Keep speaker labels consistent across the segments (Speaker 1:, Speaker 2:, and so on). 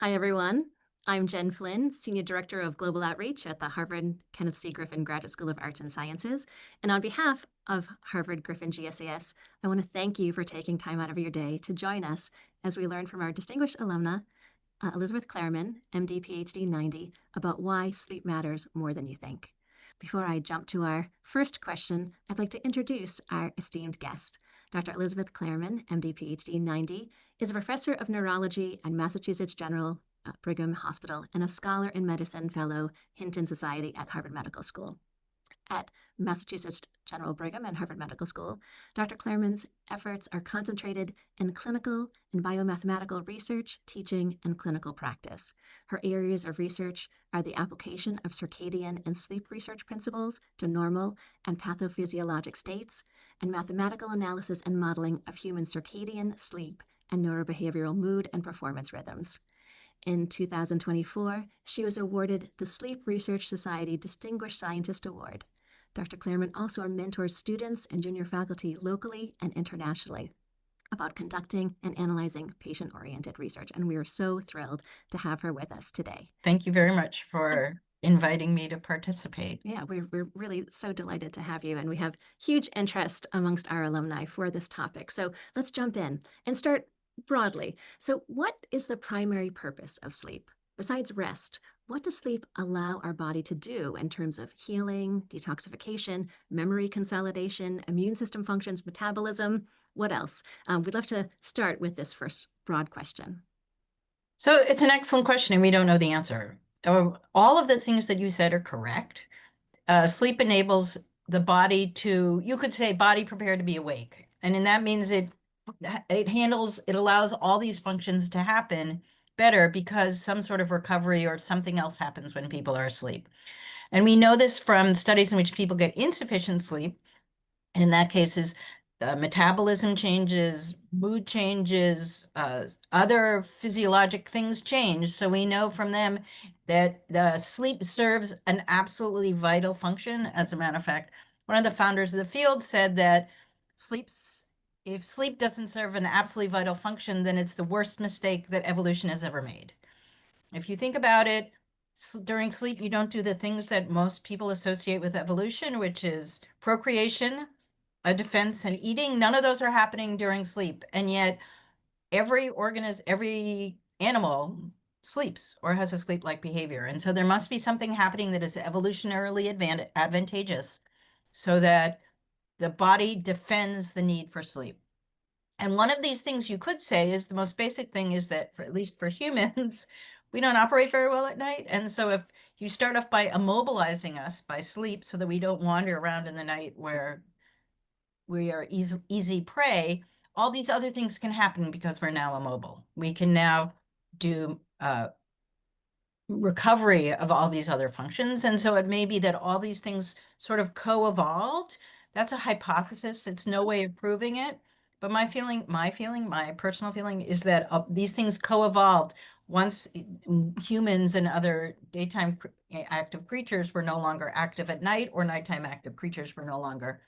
Speaker 1: Hi, everyone. I'm Jen Flynn, Senior Director of Global Outreach at the Harvard Kenneth C. Griffin Graduate School of Arts and Sciences. And on behalf of Harvard Griffin GSAS, I want to thank you for taking time out of your day to join us as we learn from our distinguished alumna, Elizabeth Klerman, MD, PhD 90, about why sleep matters more than you think. Before I jump to our first question, I'd like to introduce our esteemed guest. Dr. Elizabeth Klerman, MD, PhD 90, is a professor of neurology at Massachusetts General Brigham Hospital and a scholar in medicine fellow, Hinton Society at Harvard Medical School. At Massachusetts General Brigham and Harvard Medical School, Dr. Klerman's efforts are concentrated in clinical and biomathematical research, teaching, and clinical practice. Her areas of research are the application of circadian and sleep research principles to normal and pathophysiologic states, and mathematical analysis and modeling of human circadian, sleep, and neurobehavioral mood and performance rhythms. In 2024, she was awarded the Sleep Research Society Distinguished Scientist Award. Dr. Klerman also mentors students and junior faculty locally and internationally about conducting and analyzing patient-oriented research, and we are so thrilled to have her with us today.
Speaker 2: Thank you very much for inviting me to participate.
Speaker 1: Yeah, we're really so delighted to have you, and we have huge interest amongst our alumni for this topic. So let's jump in and start broadly. So, what is the primary purpose of sleep? Besides rest, what does sleep allow our body to do in terms of healing, detoxification, memory consolidation, immune system functions, metabolism? What else? We'd love to start with this first broad question.
Speaker 2: So it's an excellent question, and we don't know the answer. All of the things that you said are correct. Sleep enables the body to, you could say, body prepared to be awake. And that means it allows all these functions to happen better because some sort of recovery or something else happens when people are asleep. And we know this from studies in which people get insufficient sleep. And in that case, is metabolism changes, mood changes, other physiologic things change. So we know from them that the sleep serves an absolutely vital function. As a matter of fact, one of the founders of the field said that if sleep doesn't serve an absolutely vital function, then it's the worst mistake that evolution has ever made. If you think about it, during sleep, you don't do the things that most people associate with evolution, which is procreation, a defense, and eating. None of those are happening during sleep. And yet every animal sleeps or has a sleep-like behavior. And so there must be something happening that is evolutionarily advantageous so that the body defends the need for sleep. And one of these things you could say is the most basic thing is that, for at least for humans, we don't operate very well at night. And so if you start off by immobilizing us by sleep so that we don't wander around in the night where we are easy prey, all these other things can happen because we're now immobile. We can now do recovery of all these other functions. And so it may be that all these things sort of co-evolved. That's a hypothesis. It's no way of proving it. But my personal feeling is that these things co-evolved once humans and other daytime active creatures were no longer active at night, or nighttime active creatures were no longer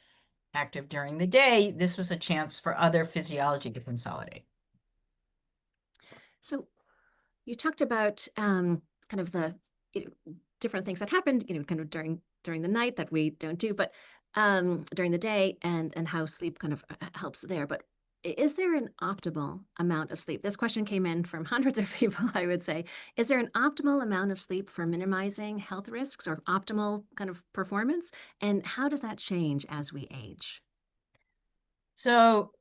Speaker 2: active during the day. This was a chance for other physiology to consolidate.
Speaker 1: So, you talked about kind of the different things that happened, kind of during the night that we don't do, but during the day, and how sleep kind of helps there. But is there an optimal amount of sleep? This question came in from hundreds of people, I would say. Is there an optimal amount of sleep for minimizing health risks or optimal kind of performance? And how does that change as we age?
Speaker 2: So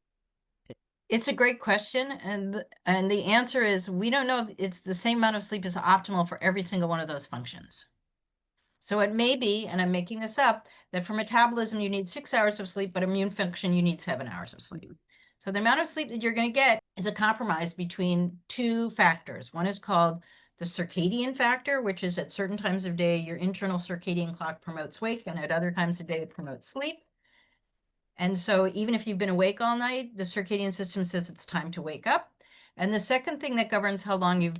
Speaker 2: it's a great question, and the answer is we don't know if it's the same amount of sleep is optimal for every single one of those functions. So it may be, and I'm making this up, that for metabolism you need 6 hours of sleep, but immune function you need 7 hours of sleep. So the amount of sleep that you're going to get is a compromise between two factors. One is called the circadian factor, which is at certain times of day your internal circadian clock promotes wake, and at other times of day it promotes sleep. And so even if you've been awake all night, the circadian system says it's time to wake up. And the second thing that governs how long you're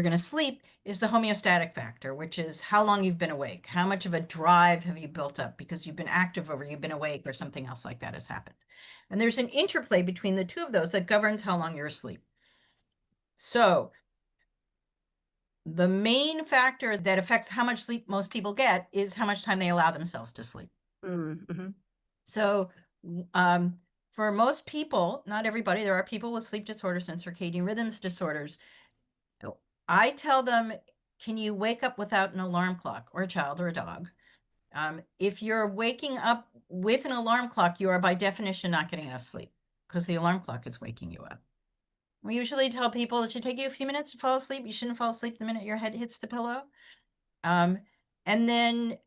Speaker 2: going to sleep is the homeostatic factor, which is how long you've been awake. How much of a drive have you built up because you've been active or you've been awake or something else like that has happened. And there's an interplay between the two of those that governs how long you're asleep. So The main factor that affects how much sleep most people get is how much time they allow themselves to sleep.
Speaker 1: Mm-hmm.
Speaker 2: So, um, for most people, not everybody, there are people with sleep disorders and circadian rhythms disorders. I tell them, can you wake up without an alarm clock, or a child or a dog? If you're waking up with an alarm clock, you are by definition not getting enough sleep because the alarm clock is waking you up. We usually tell people it should take you a few minutes to fall asleep. You shouldn't fall asleep the minute your head hits the pillow. Um, and then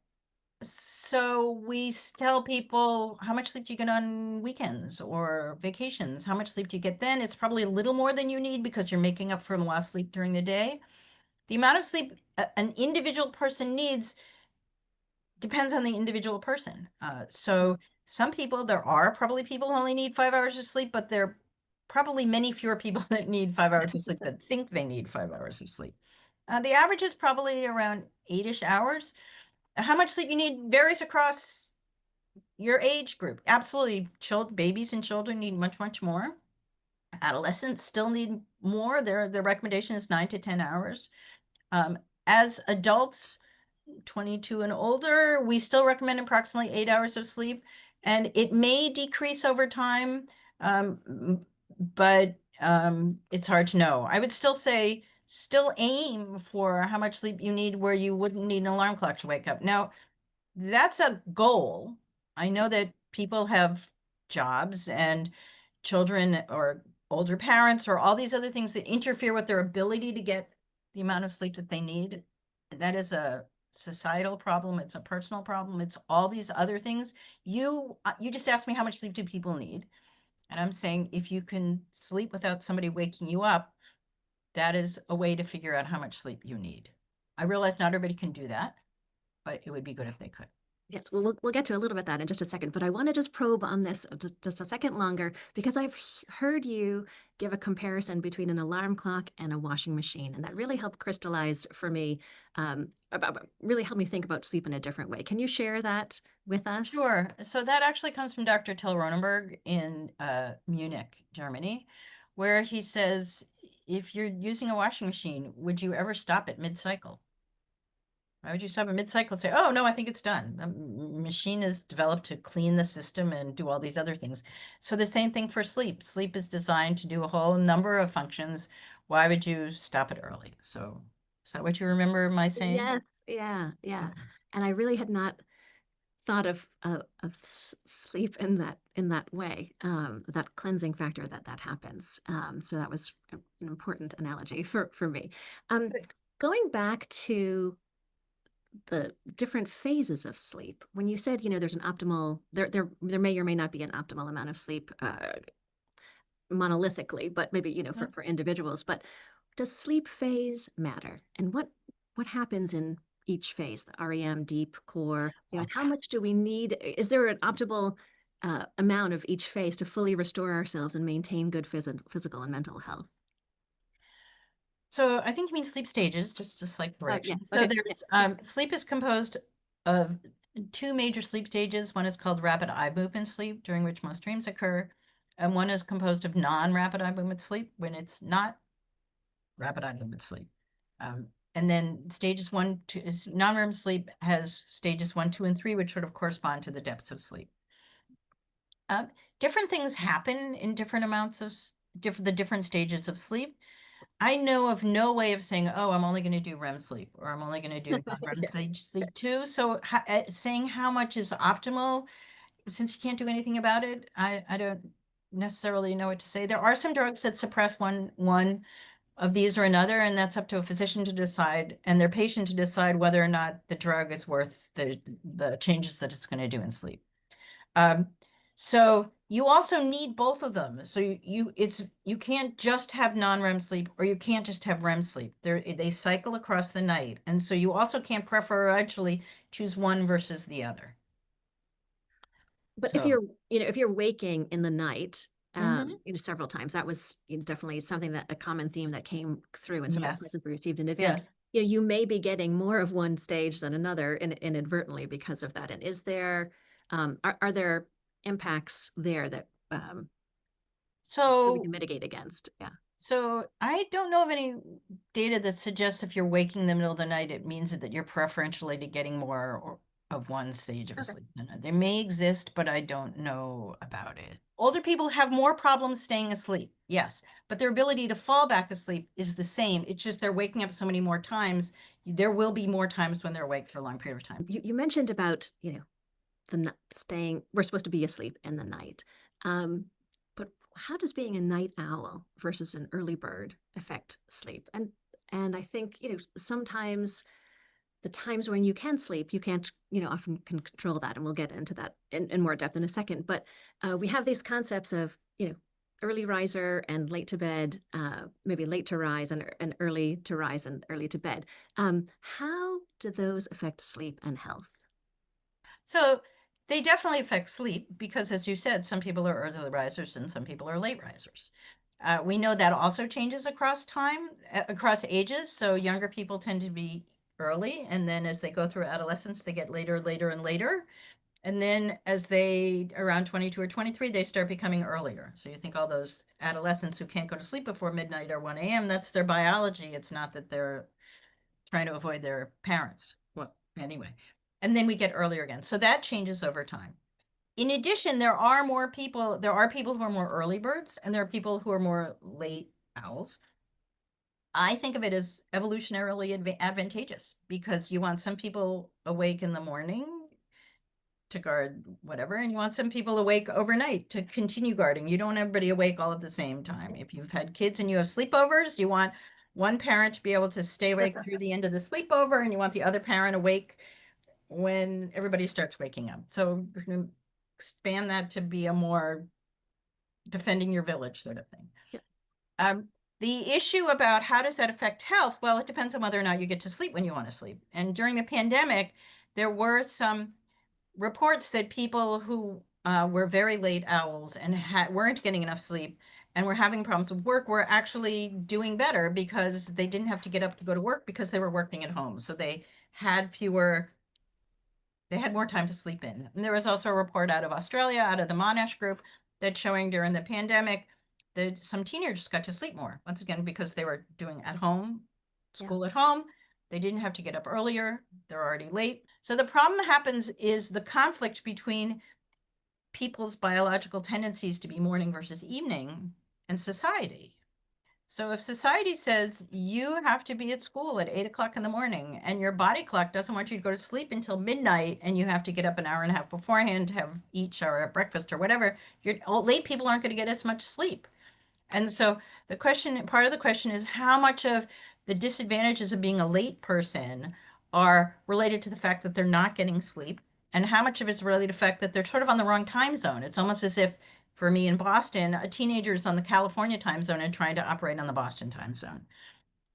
Speaker 2: so we tell people, how much sleep do you get on weekends or vacations? How much sleep do you get then? It's probably a little more than you need because you're making up for lost sleep during the day. The amount of sleep an individual person needs depends on the individual person. So some people, there are probably people who only need 5 hours of sleep, but there are probably many fewer people that need 5 hours of sleep that think they need 5 hours of sleep. The average is probably around 8-ish hours. How much sleep you need varies across your age group. Absolutely. Babies and children need much, much more. Adolescents still need more. Their recommendation is 9 to 10 hours. Um, as adults, 22 and older, we still recommend approximately 8 hours of sleep, and it may decrease over time, but it's hard to know. I would still say, still aim for how much sleep you need where you wouldn't need an alarm clock to wake up. Now, that's a goal. I know that people have jobs and children or older parents or all these other things that interfere with their ability to get the amount of sleep that they need. That is a societal problem. It's a personal problem. It's all these other things. You just asked me how much sleep do people need? And I'm saying if you can sleep without somebody waking you up, that is a way to figure out how much sleep you need. I realize not everybody can do that, but it would be good if they could.
Speaker 1: Yes, well, we'll get to a little bit of that in just a second, but I want to just probe on this just a second longer because I've heard you give a comparison between an alarm clock and a washing machine, and that really helped crystallize for me, really helped me think about sleep in a different way. Can you share that with us?
Speaker 2: Sure. So that actually comes from Dr. Till Ronenberg in Munich, Germany, where he says, if you're using a washing machine, would you ever stop at mid-cycle? Why would you stop at mid-cycle and say, oh, no, I think it's done? The machine is developed to clean the system and do all these other things. So the same thing for sleep. Sleep is designed to do a whole number of functions. Why would you stop it early? So is that what you remember my saying?
Speaker 1: Yes, yeah, yeah.
Speaker 2: Okay.
Speaker 1: And I really had not thought of sleep in that way, that cleansing factor that happens. So that was an important analogy for me. Um, Going back to the different phases of sleep, when you said, there's an optimal, there may or may not be an optimal amount of sleep monolithically, but maybe, for individuals. But does sleep phase matter? And what happens in each phase, the REM, deep, core, and how
Speaker 2: Okay.
Speaker 1: much do we need? Is there an optimal amount of each phase to fully restore ourselves and maintain good physical and mental health?
Speaker 2: So I think you mean sleep stages, just like
Speaker 1: Yeah.
Speaker 2: correction. So
Speaker 1: Okay. Yeah.
Speaker 2: there's sleep is composed of two major sleep stages. One is called rapid eye movement sleep, during which most dreams occur, and one is composed of non-rapid eye movement sleep, when it's not rapid eye movement sleep. And then stages one, two is non-REM sleep has stages one, two, and three, which sort of correspond to the depths of sleep. Um, Different things happen in different amounts of the different stages of sleep. I know of no way of saying, oh, I'm only going to do REM sleep or I'm only going to do non-REM
Speaker 1: Yeah.
Speaker 2: stage sleep too. So saying how much is optimal, since you can't do anything about it, I don't necessarily know what to say. There are some drugs that suppress one of these or another, and that's up to a physician to decide and their patient to decide whether or not the drug is worth the changes that it's going to do in sleep. Um, so you also need both of them. So you can't just have non-REM sleep or you can't just have REM sleep. They cycle across the night. And so you also can't preferentially choose one versus the other.
Speaker 1: But if
Speaker 2: So
Speaker 1: if you're waking in the night,
Speaker 2: mhm.
Speaker 1: several times, that was definitely something that a common theme that came through in some of the
Speaker 2: Yes.
Speaker 1: questions we received in advance.
Speaker 2: Yes.
Speaker 1: You may be getting more of one stage than another inadvertently because of that. And are there impacts there that we
Speaker 2: So
Speaker 1: can mitigate against? Yeah.
Speaker 2: So I don't know of any data that suggests if you're waking in the middle of the night, it means that you're preferentially to getting more of one stage of
Speaker 1: Okay.
Speaker 2: sleep than another. They may exist, but I don't know about it. Older people have more problems staying asleep, yes, but their ability to fall back asleep is the same. It's just they're waking up so many more times. There will be more times when they're awake for a long period of time.
Speaker 1: You mentioned about, the staying, we're supposed to be asleep in the night. Um, but how does being a night owl versus an early bird affect sleep? And I think, sometimes the times when you can sleep, you can't, often can control that. And we'll get into that in more depth in a second. But we have these concepts of, early riser and late to bed, maybe late to rise and early to rise and early to bed. How do those affect sleep and health?
Speaker 2: So they definitely affect sleep because, as you said, some people are early risers and some people are late risers. We know that also changes across time, across ages. So younger people tend to be early, and then as they go through adolescence, they get later, later, and later. And then as they around 22 or 23, they start becoming earlier. So you think all those adolescents who can't go to sleep before midnight or 1 a.m., that's their biology. It's not that they're trying to avoid their parents. Well, anyway. And then we get earlier again. So that changes over time. In addition, there are people who are more early birds and there are people who are more late owls. I think of it as evolutionarily advantageous because you want some people awake in the morning to guard whatever, and you want some people awake overnight to continue guarding. You don't want everybody awake all at the same time. If you've had kids and you have sleepovers, you want one parent to be able to stay awake through the end of the sleepover, and you want the other parent awake when everybody starts waking up. So we're going to expand that to be a more defending your village sort of thing.
Speaker 1: Yeah.
Speaker 2: The issue about how does that affect health? Well, it depends on whether or not you get to sleep when you want to sleep. And during the pandemic, there were some reports that people who were very late owls and weren't getting enough sleep and were having problems with work were actually doing better because they didn't have to get up to go to work because they were working at home. So had fewer, they had more time to sleep in. And there was also a report out of Australia, out of the Monash group, that's showing during the pandemic that some teenagers got to sleep more, once again, because they were doing at home,
Speaker 1: Yeah.
Speaker 2: school at home. They didn't have to get up earlier. They're already late. So the problem that happens is the conflict between people's biological tendencies to be morning versus evening and society. So if society says you have to be at school at 8 o'clock in the morning and your body clock doesn't want you to go to sleep until midnight and you have to get up an hour and a half beforehand to have eat, shower, have breakfast or whatever, late people aren't going to get as much sleep. And so part of the question is how much of the disadvantages of being a late person are related to the fact that they're not getting sleep, and how much of it's related to the fact that they're sort of on the wrong time zone. It's almost as if, for me in Boston, a teenager is on the California time zone and trying to operate on the Boston time zone.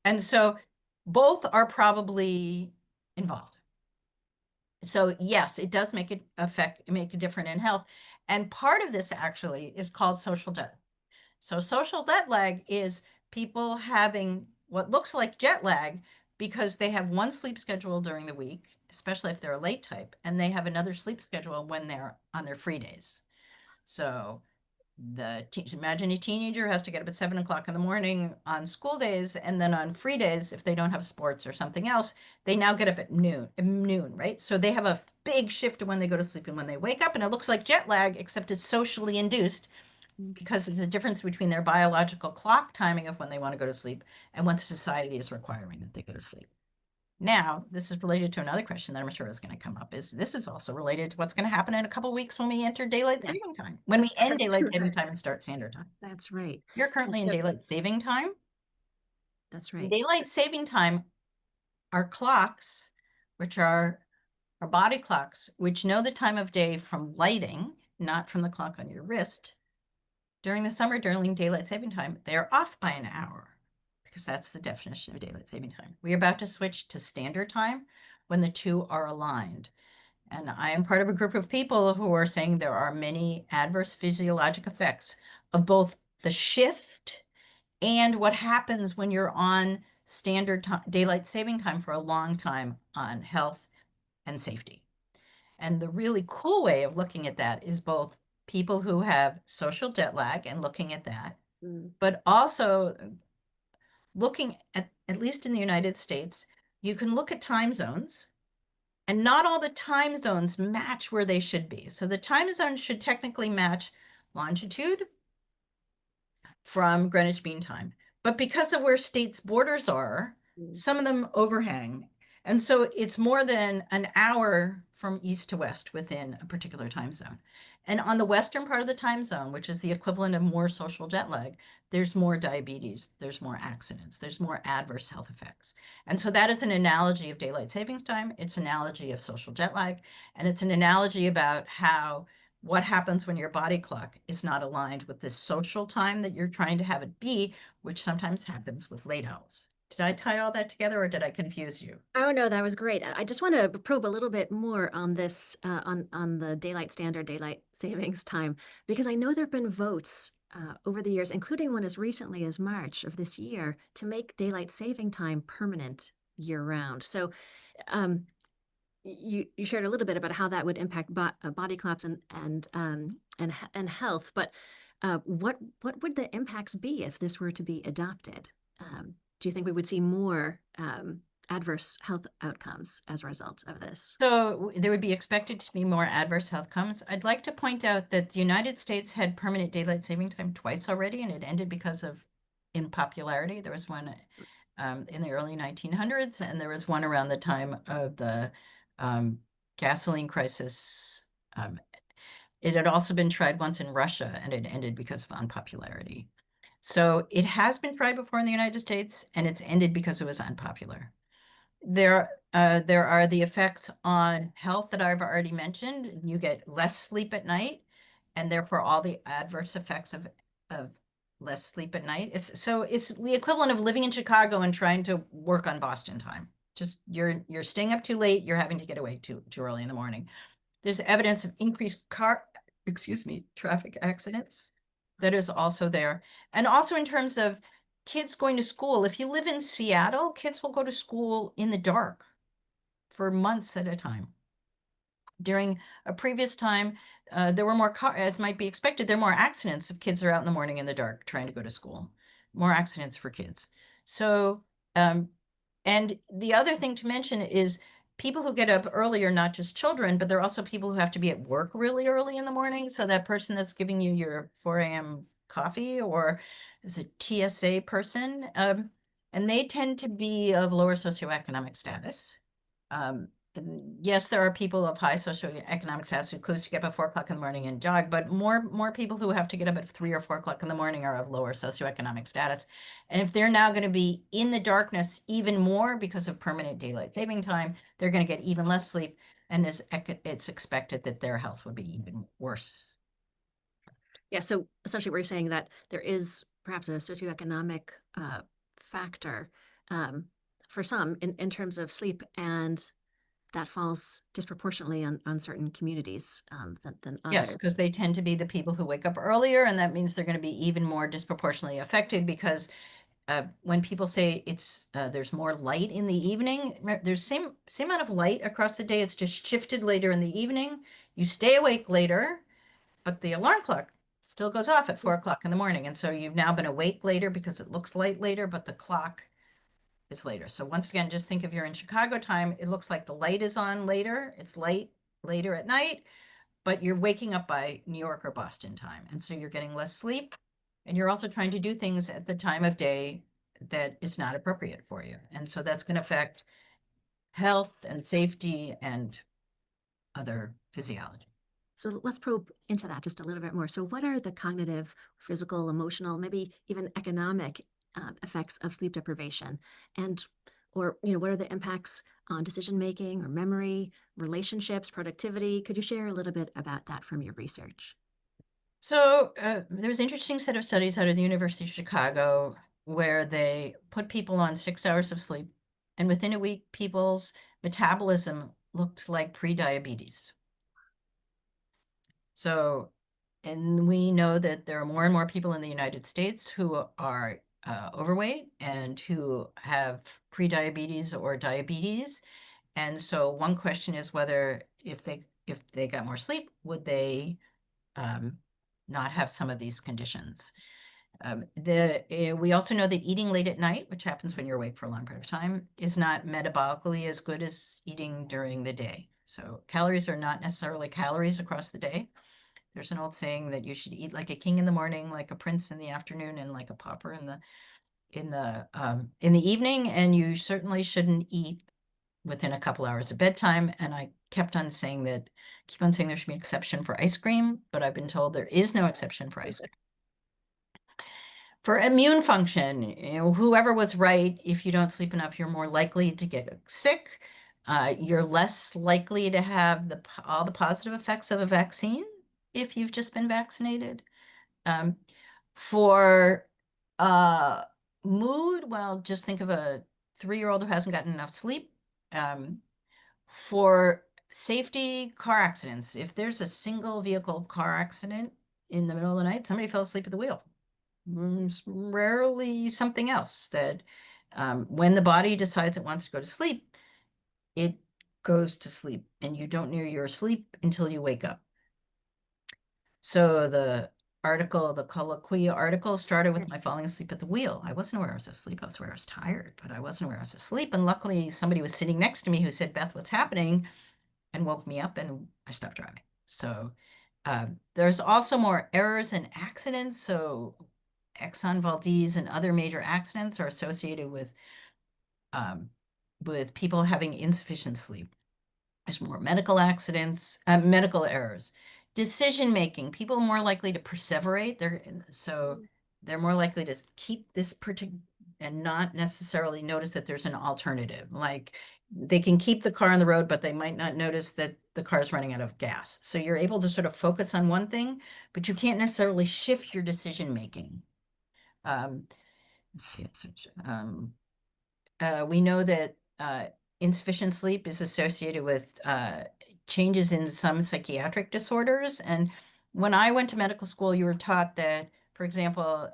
Speaker 2: And so both are probably involved. So yes, it does make a difference in health. And part of this actually is called social debt. So social jet lag is people having what looks like jet lag because they have one sleep schedule during the week, especially if they're a late type, and they have another sleep schedule when they're on their free days. So imagine a teenager has to get up at 7 o'clock in the morning on school days, and then on free days, if they don't have sports or something else, they now get up at noon, right? So they have a big shift of when they go to sleep and when they wake up, and it looks like jet lag, except it's socially induced
Speaker 1: Mm.
Speaker 2: because it's a difference between their biological clock timing of when they want to go to sleep and when society is requiring that they go to sleep. Now, this is related to another question that I'm sure is going to come up. Is this is also related to what's going to happen in a couple of weeks when we enter daylight
Speaker 1: Yeah.
Speaker 2: saving time, when we end
Speaker 1: That's
Speaker 2: daylight saving
Speaker 1: right.
Speaker 2: time and start standard time.
Speaker 1: That's right.
Speaker 2: You're currently in
Speaker 1: So
Speaker 2: daylight saving time.
Speaker 1: that's
Speaker 2: In
Speaker 1: right.
Speaker 2: daylight saving time, our clocks, which are our body clocks, which know the time of day from lighting, not from the clock on your wrist, during the summer, during daylight saving time, they are off by an hour because that's the definition of daylight saving time. We are about to switch to standard time when the two are aligned. And I am part of a group of people who are saying there are many adverse physiologic effects of both the shift and what happens when you're on standard time, daylight saving time for a long time on health and safety. And the really cool way of looking at that is both people who have social jet lag and looking at that,
Speaker 1: Mm,
Speaker 2: But also looking at least in the United States, you can look at time zones, and not all the time zones match where they should be. So the time zones should technically match longitude from Greenwich Mean Time. But because of where states' borders are,
Speaker 1: mm.
Speaker 2: some of them overhang. And so it's more than an hour from east to west within a particular time zone. And on the western part of the time zone, which is the equivalent of more social jet lag, there's more diabetes, there's more accidents, there's more adverse health effects. And so that is an analogy of daylight savings time. It's an analogy of social jet lag, and it's an analogy about how what happens when your body clock is not aligned with the social time that you're trying to have it be, which sometimes happens with late owls. Did I tie all that together or did I confuse you?
Speaker 1: Oh no, that was great. I just want to probe a little bit more on this, on the daylight savings time, because I know there have been votes over the years, including one as recently as March of this year, to make daylight saving time permanent year round. So, um, you shared a little bit about how that would impact body clocks and health, but what would the impacts be if this were to be adopted? Do you think we would see more adverse health outcomes as a result of this?
Speaker 2: So there would be expected to be more adverse health outcomes. I'd like to point out that the United States had permanent daylight saving time twice already, and it ended because of unpopularity. There was one in the early 1900s, and there was one around the time of the um, gasoline crisis. Um, It had also been tried once in Russia, and it ended because of unpopularity. So it has been tried before in the United States, and it's ended because it was unpopular. There are the effects on health that I've already mentioned. You get less sleep at night, and therefore all the adverse effects of less sleep at night. It's the equivalent of living in Chicago and trying to work on Boston time. Just you're staying up too late, you're having to get away too early in the morning. There's evidence of increased traffic accidents that is also there. And also in terms of kids going to school, if you live in Seattle, kids will go to school in the dark for months at a time. During a previous time, there were more, as might be expected, there are more accidents if kids are out in the morning in the dark trying to go to school. More accidents for kids. So, um, and the other thing to mention is people who get up early are not just children, but they're also people who have to be at work really early in the morning. So that person that's giving you your 4 a.m. coffee or is a TSA person, and they tend to be of lower socioeconomic status. Um, yes, there are people of high socioeconomic status who choose to get up at 4 o'clock in the morning and jog, but more people who have to get up at 3 or 4 o'clock in the morning are of lower socioeconomic status. And if they're now going to be in the darkness even more because of permanent daylight saving time, they're going to get even less sleep, and it's expected that their health would be even worse.
Speaker 1: Yeah, so essentially, we're saying that there is perhaps a socioeconomic factor um, for some in terms of sleep, and that falls disproportionately on certain communities than
Speaker 2: Yes,
Speaker 1: others.
Speaker 2: because they tend to be the people who wake up earlier, and that means they're going to be even more disproportionately affected because when people say it's there's more light in the evening, there's same amount of light across the day. It's just shifted later in the evening. You stay awake later, but the alarm clock still goes off at 4 o'clock in the morning, and so you've now been awake later because it looks light later, but the clock is later. So once again, just think if you're in Chicago time, it looks like the light is on later. It's light later at night, but you're waking up by New York or Boston time. And so you're getting less sleep. And you're also trying to do things at the time of day that is not appropriate for you. And so that's going to affect health and safety and other physiology.
Speaker 1: So let's probe into that just a little bit more. So, what are the cognitive, physical, emotional, maybe even economic effects of sleep deprivation? And, or, what are the impacts on decision making or memory, relationships, productivity? Could you share a little bit about that from your research?
Speaker 2: So there was an interesting set of studies out of the University of Chicago where they put people on 6 hours of sleep, and within a week, people's metabolism looked like pre-diabetes. So, and we know that there are more and more people in the United States who are overweight and who have pre-diabetes or diabetes. And so one question is whether if they got more sleep, would they um, not have some of these conditions? We also know that eating late at night, which happens when you're awake for a long period of time, is not metabolically as good as eating during the day. So calories are not necessarily calories across the day. There's an old saying that you should eat like a king in the morning, like a prince in the afternoon, and like a pauper in the evening. And you certainly shouldn't eat within a couple hours of bedtime. And I keep on saying there should be an exception for ice cream, but I've been told there is no exception for ice cream. For immune function, whoever was right, if you don't sleep enough, you're more likely to get sick. You're less likely to have all the positive effects of a vaccine if you've just been vaccinated. Um, for uh, mood, well, just think of a 3-year-old who hasn't gotten enough sleep. Um, for safety, car accidents, if there's a single vehicle car accident in the middle of the night, somebody fell asleep at the wheel. Rarely something else that when the body decides it wants to go to sleep, it goes to sleep, and you don't know you're asleep until you wake up. So the colloquy article started with my falling asleep at the wheel. I wasn't aware I was asleep. I was aware I was tired, but I wasn't aware I was asleep. And luckily, somebody was sitting next to me who said, "Beth, what's happening?" and woke me up, and I stopped driving. So there's also more errors and accidents. So Exxon Valdez and other major accidents are associated with people having insufficient sleep. There's more medical accidents, medical errors. Decision making, people are more likely to perseverate. They're more likely to keep this particular and not necessarily notice that there's an alternative. Like they can keep the car on the road, but they might not notice that the car's running out of gas. So you're able to sort of focus on one thing, but you can't necessarily shift your decision making. Um, let's see, we know that insufficient sleep is associated with changes in some psychiatric disorders. And when I went to medical school, you were taught that, for example,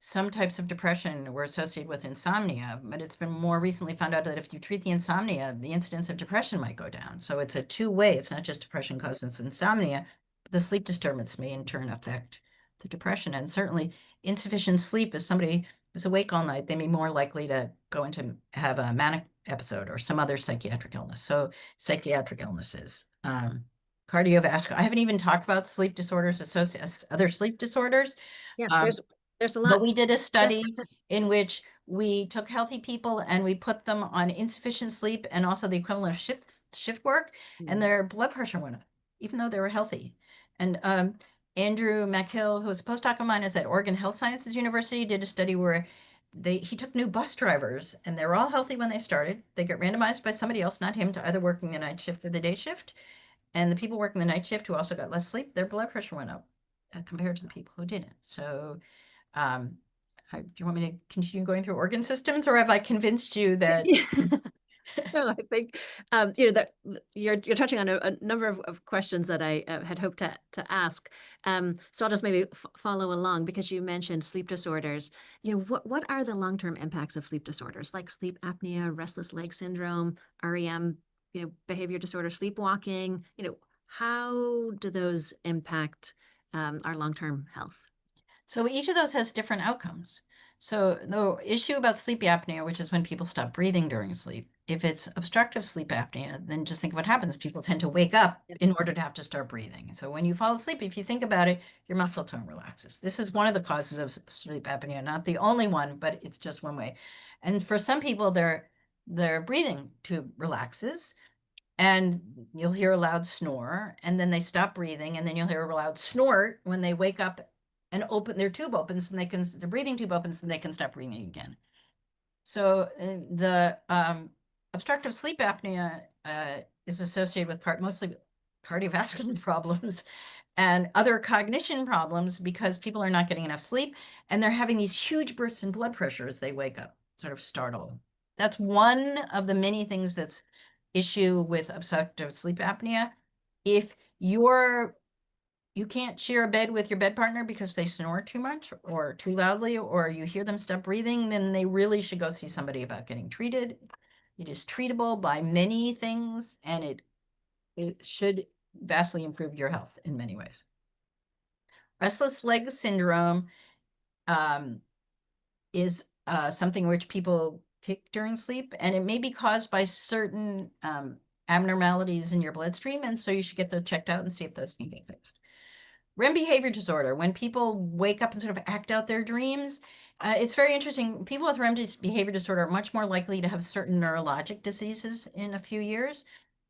Speaker 2: some types of depression were associated with insomnia, but it's been more recently found out that if you treat the insomnia, the incidence of depression might go down. So it's a two-way. It's not just depression causes insomnia, but the sleep disturbance may in turn affect the depression. And certainly insufficient sleep, if somebody is awake all night, they'd be more likely to go into have a manic episode or some other psychiatric illness. So psychiatric illnesses, cardiovascular. I haven't even talked about sleep disorders, other sleep disorders.
Speaker 1: Yeah,
Speaker 2: Um,
Speaker 1: there's a
Speaker 2: but
Speaker 1: lot.
Speaker 2: we did a
Speaker 1: Yeah.
Speaker 2: study in which we took healthy people and we put them on insufficient sleep and also the equivalent of shift work, and
Speaker 1: Mm.
Speaker 2: their blood pressure went up, even though they were healthy. And Andrew McHill, who was a postdoc of mine, is at Oregon Health Sciences University, did a study where he took new bus drivers and they were all healthy when they started. They get randomized by somebody else, not him, to either working the night shift or the day shift. And the people working the night shift who also got less sleep, their blood pressure went up compared to the people who didn't. So um, do you want me to continue going through organ systems, or have I convinced you that?
Speaker 1: Yeah. No, I think that you're touching on a number of questions that I had hoped to ask. So I'll just maybe follow along because you mentioned sleep disorders. What are the long-term impacts of sleep disorders like sleep apnea, restless leg syndrome, REM, behavior disorder, sleepwalking? How do those impact our long-term health?
Speaker 2: So each of those has different outcomes. So the issue about sleep apnea, which is when people stop breathing during sleep, if it's obstructive sleep apnea, then just think of what happens. People tend to wake up in order to have to start breathing. So when you fall asleep, if you think about it, your muscle tone relaxes. This is one of the causes of sleep apnea, not the only one, but it's just one way. And for some people, their breathing tube relaxes, and you'll hear a loud snore, and then they stop breathing, and then you'll hear a loud snort when they wake up and open their tube opens, and their breathing tube opens, and they can stop breathing again. So the obstructive sleep apnea is associated with mostly cardiovascular problems and other cognition problems because people are not getting enough sleep, and they're having these huge bursts in blood pressure as they wake up, sort of startled. That's one of the many things that's issue with obstructive sleep apnea. If you can't share a bed with your bed partner because they snore too much or too loudly, or you hear them stop breathing, then they really should go see somebody about getting treated. It is treatable by many things, and it should vastly improve your health in many ways. Restless leg syndrome um, is something which people kick during sleep, and it may be caused by certain abnormalities in your bloodstream, and so you should get those checked out and see if those need to be fixed. REM behavior disorder, when people wake up and sort of act out their dreams, it's very interesting. People with REM behavior disorder are much more likely to have certain neurologic diseases in a few years.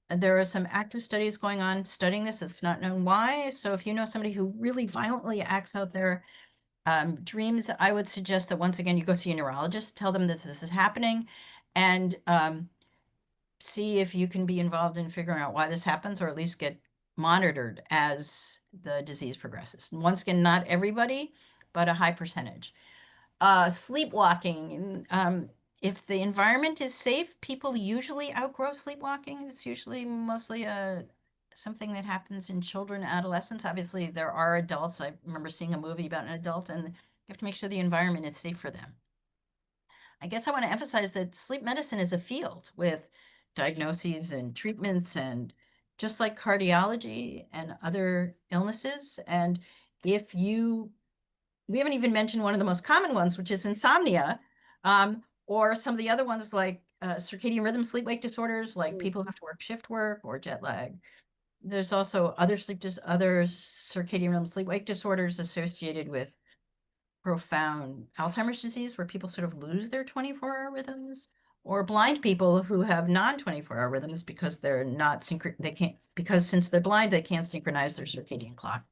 Speaker 2: There are some active studies going on studying this. It's not known why. So if you know somebody who really violently acts out their dreams, I would suggest that once again, you go see a neurologist, tell them that this is happening, and see if you can be involved in figuring out why this happens, or at least get monitored as the disease progresses. And once again, not everybody, but a high percentage. Sleepwalking. If the environment is safe, people usually outgrow sleepwalking. It's usually mostly something that happens in children, adolescents. Obviously, there are adults. I remember seeing a movie about an adult, and you have to make sure the environment is safe for them. I guess I want to emphasize that sleep medicine is a field with diagnoses and treatments, and just like cardiology and other illnesses. And if you, we haven't even mentioned one of the most common ones, which is insomnia, or some of the other ones like circadian rhythm sleep-wake disorders, like people who have to work shift work or jet lag. There's also other circadian rhythm sleep-wake disorders associated with profound Alzheimer's disease, where people sort of lose their 24-hour rhythms, or blind people who have non-24-hour rhythms because they're not they can't, because since they're blind, they can't synchronize their circadian clock.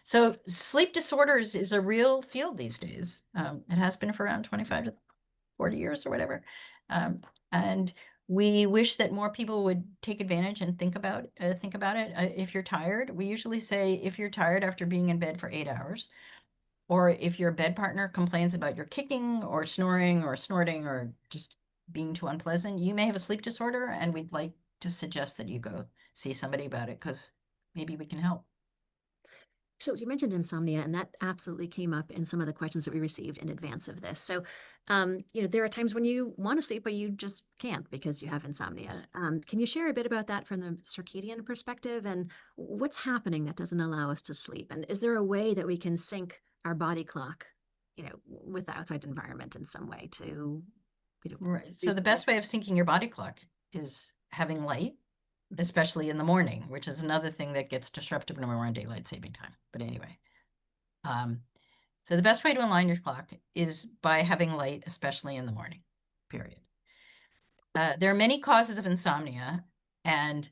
Speaker 2: So sleep disorders is a real field these days. It has been for around 25 to 40 years or whatever. And we wish that more people would take advantage and think about it. If you're tired, we usually say if you're tired after being in bed for 8 hours, or if your bed partner complains about your kicking or snoring or snorting or just being too unpleasant, you may have a sleep disorder, and we'd like to suggest that you go see somebody about it, because maybe we can help.
Speaker 1: So you mentioned insomnia, and that absolutely came up in some of the questions that we received in advance of this. So, there are times when you want to sleep, but you just can't because you have insomnia. Can you share a bit about that from the circadian perspective, and what's happening that doesn't allow us to sleep? And is there a way that we can sync our body clock, with the outside environment in some way to,
Speaker 2: Right. So
Speaker 1: reduce
Speaker 2: the
Speaker 1: the-
Speaker 2: best way of syncing your body clock is having light, especially in the morning, which is another thing that gets disrupted when we're on daylight saving time. But anyway, um, so the best way to align your clock is by having light, especially in the morning, period. There are many causes of insomnia, and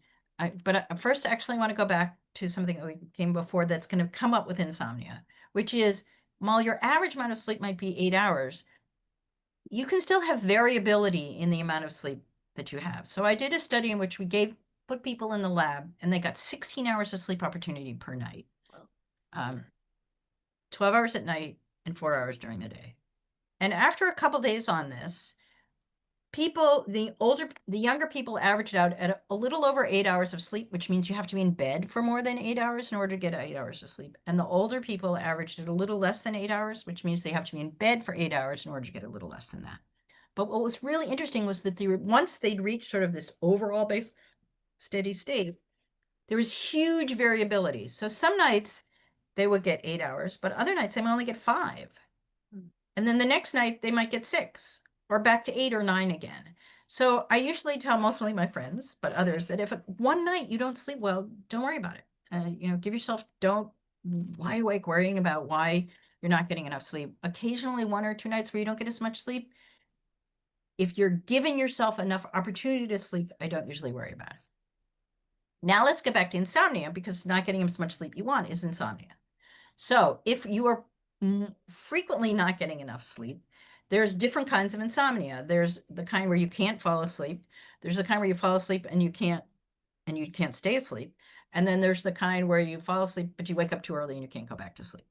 Speaker 2: first, I actually want to go back to something that we came before that's going to come up with insomnia, which is, while your average amount of sleep might be 8 hours, you can still have variability in the amount of sleep that you have. So I did a study in which put people in the lab, and they got 16 hours of sleep opportunity per night, um, 12 hours at night and 4 hours during the day. And after a couple days on this, the younger people averaged out at a little over 8 hours of sleep, which means you have to be in bed for more than 8 hours in order to get 8 hours of sleep. And the older people averaged at a little less than 8 hours, which means they have to be in bed for 8 hours in order to get a little less than that. But what was really interesting was that once they'd reached sort of this overall base steady state, there was huge variability. So some nights they would get 8 hours, but other nights they might only get 5. And then the next night they might get 6, or back to 8 or 9 again. So I usually tell mostly my friends, but others, that if one night you don't sleep well, don't worry about it. Don't lie awake worrying about why you're not getting enough sleep. Occasionally, 1 or 2 nights where you don't get as much sleep, if you're giving yourself enough opportunity to sleep, I don't usually worry about it. Now let's get back to insomnia, because not getting as much sleep you want is insomnia. So if you are frequently not getting enough sleep, there's different kinds of insomnia. There's the kind where you can't fall asleep. There's the kind where you fall asleep and you can't stay asleep. And then there's the kind where you fall asleep, but you wake up too early and you can't go back to sleep.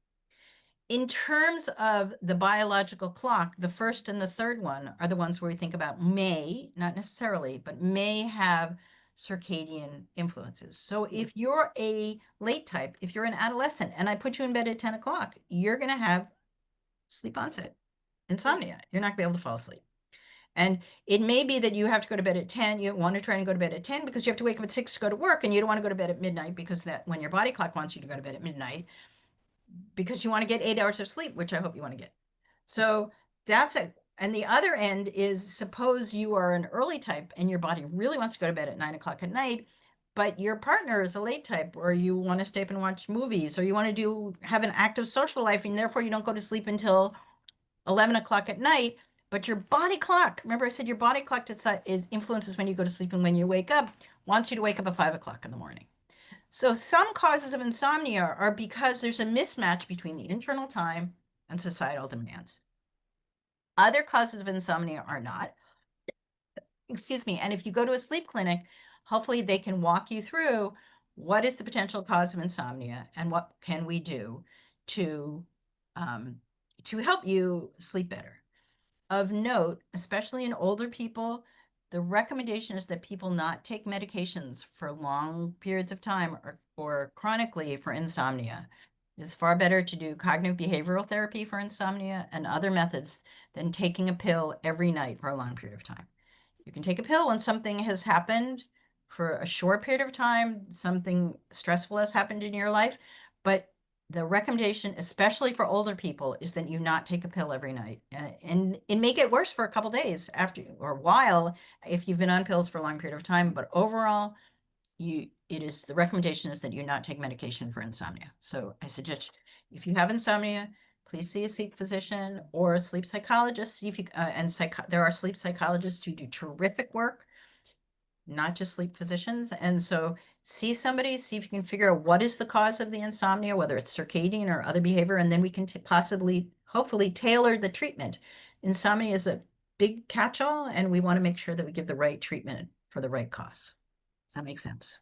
Speaker 2: In terms of the biological clock, the first and the third one are the ones where we think about may, not necessarily, but may have circadian influences. So if you're a late type, if you're an adolescent and I put you in bed at 10 o'clock, you're going to have sleep onset insomnia. You're not going to be able to fall asleep. And it may be that you have to go to bed at 10. You want to try and go to bed at 10 because you have to wake up at 6 to go to work, and you don't want to go to bed at midnight because that when your body clock wants you to go to bed at midnight, because you want to get 8 hours of sleep, which I hope you want to get. So that's it. And the other end is, suppose you are an early type and your body really wants to go to bed at 9 o'clock at night, but your partner is a late type, or you want to stay up and watch movies, or you want to have an active social life, and therefore you don't go to sleep until 11 o'clock at night. But your body clock, remember I said your body clock is influences when you go to sleep and when you wake up, wants you to wake up at 5 o'clock in the morning. So some causes of insomnia are because there's a mismatch between the internal time and societal demands. Other causes of insomnia are not. Excuse me. And if you go to a sleep clinic, hopefully they can walk you through what is the potential cause of insomnia and what can we do to um, to help you sleep better. Of note, especially in older people, the recommendation is that people not take medications for long periods of time or chronically for insomnia. It's far better to do cognitive behavioral therapy for insomnia and other methods than taking a pill every night for a long period of time. You can take a pill when something has happened for a short period of time, something stressful has happened in your life, but the recommendation, especially for older people, is that you not take a pill every night. And it may get worse for a couple days after or a while if you've been on pills for a long period of time, but overall, the recommendation is that you not take medication for insomnia. So I suggest if you have insomnia, please see a sleep physician or a sleep psychologist. See if you there are sleep psychologists who do terrific work, not just sleep physicians. And so see somebody, see if you can figure out what is the cause of the insomnia, whether it's circadian or other behavior, and then we can possibly, hopefully, tailor the treatment. Insomnia is a big catch-all, and we want to make sure that we give the right treatment for the right cause. Does that make sense?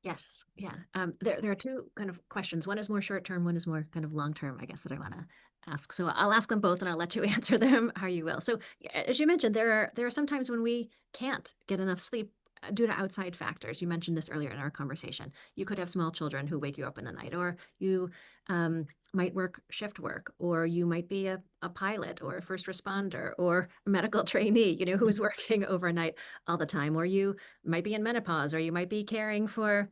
Speaker 1: Yes, yeah. There are two kind of questions. One is more short term, one is more kind of long term, I guess, that I want to ask. So I'll ask them both and I'll let you answer them how you will. So as you mentioned, there are some times when we can't get enough sleep due to outside factors. You mentioned this earlier in our conversation. You could have small children who wake you up in the night, or you might work shift work, or you might be a pilot or a first responder or a medical trainee, who's working overnight all the time, or you might be in menopause, or you might be caring for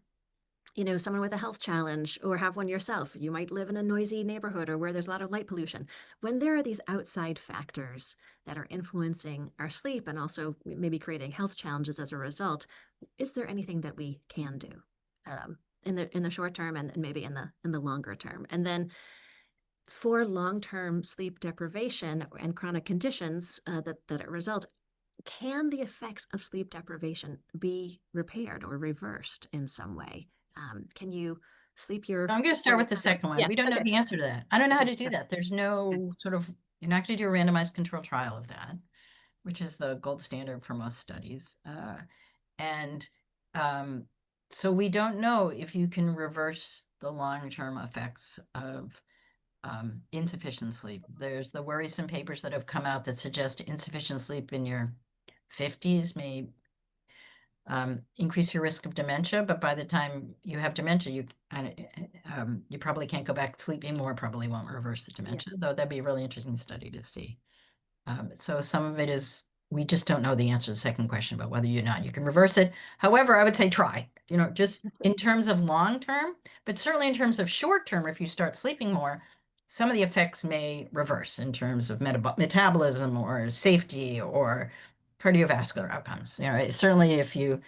Speaker 1: someone with a health challenge or have one yourself. You might live in a noisy neighborhood or where there's a lot of light pollution. When there are these outside factors that are influencing our sleep and also maybe creating health challenges as a result, is there anything that we can do in the short term and maybe in the longer term? And then for long-term sleep deprivation and chronic conditions that result, can the effects of sleep deprivation be repaired or reversed in some way? Can you sleep your
Speaker 2: I'm going to start
Speaker 1: way
Speaker 2: with the
Speaker 1: back up?
Speaker 2: second one.
Speaker 1: Yeah.
Speaker 2: We don't know
Speaker 1: Okay.
Speaker 2: the answer to that. I don't know how
Speaker 1: Okay.
Speaker 2: to do
Speaker 1: Okay.
Speaker 2: that. There's
Speaker 1: Okay.
Speaker 2: no sort of, you're not going to do a randomized control trial of that, which is the gold standard for most studies. And um, so we don't know if you can reverse the long-term effects of insufficient sleep. There's the worrisome papers that have come out that suggest insufficient sleep in your 50s may increase your risk of dementia, but by the time you have dementia, you probably can't go back to sleep anymore, probably won't reverse the
Speaker 1: Yeah.
Speaker 2: dementia, though that'd be a really interesting study to see. So some of it is, we just don't know the answer to the second question about whether or not you can reverse it. However, I would say try, just in terms of long term, but certainly in terms of short term, if you start sleeping more, some of the effects may reverse in terms of metabolism or safety or cardiovascular outcomes. Certainly if you